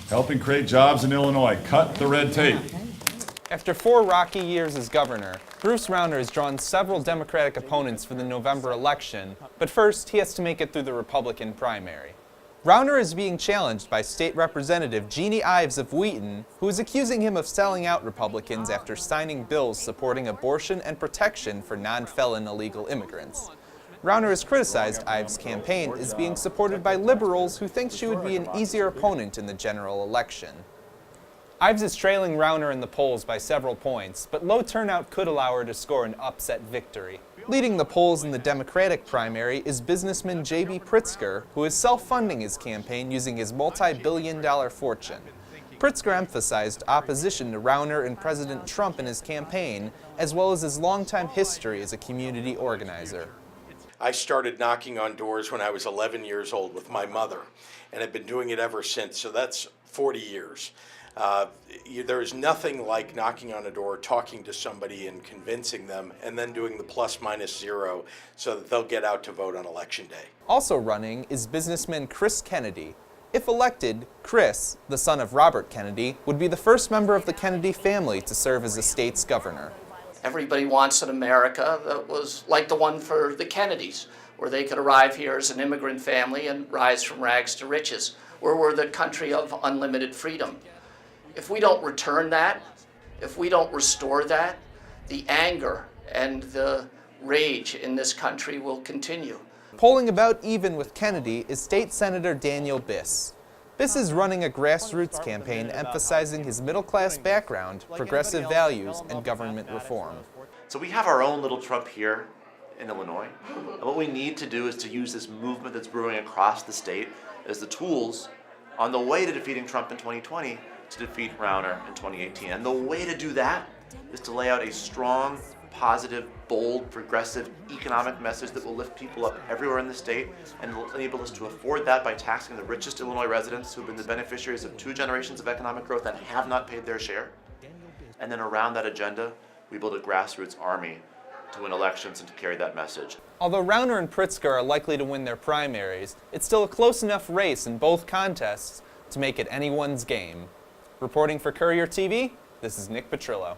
helping create jobs in Illinois. Cut the red tape. After 4 rocky years as governor, Bruce Rauner has drawn several Democratic opponents for the November election, but first he has to make it through the Republican primary. Rauner is being challenged by State Representative Jeannie Ives of Wheaton, who is accusing him of selling out Republicans after signing bills supporting abortion and protection for non-felon illegal immigrants. Rauner has criticized Ives' campaign as being supported by liberals who think she would be an easier opponent in the general election. Ives is trailing Rauner in the polls by several points, but low turnout could allow her to score an upset victory. Leading the polls in the Democratic primary is businessman J.B. Pritzker, who is self-funding his campaign using his multi-billion-dollar fortune. Pritzker emphasized opposition to Rauner and President Trump in his campaign, as well as his longtime history as a community organizer. I started knocking on doors when I was 11 years old with my mother, and have been doing it ever since, so that's 40 years. There is nothing like knocking on a door, talking to somebody and convincing them, and then doing the ±0 so that they'll get out to vote on Election Day. Also running is businessman Chris Kennedy. If elected, Chris, the son of Robert Kennedy, would be the first member of the Kennedy family to serve as the state's governor. Everybody wants an America that was like the one for the Kennedys, where they could arrive here as an immigrant family and rise from rags to riches, where we're the country of unlimited freedom. If we don't return that, if we don't restore that, the anger and the rage in this country will continue. Polling about even with Kennedy is State Senator Daniel Biss. Biss is running a grassroots campaign emphasizing his middle-class background, progressive values, and government reform. So we have our own little Trump here in Illinois, and what we need to do is to use this movement that's brewing across the state as the tools on the way to defeating Trump in 2020 to defeat Rauner in 2018. And the way to do that is to lay out a strong, positive, bold, progressive economic message that will lift people up everywhere in the state and will enable us to afford that by taxing the richest Illinois residents who've been the beneficiaries of 2 generations of economic growth and have not paid their share. And then around that agenda, we build a grassroots army to win elections and to carry that message. Although Rauner and Pritzker are likely to win their primaries, it's still a close enough race in both contests to make it anyone's game. Reporting for Courier TV, this is Nick Petrillo.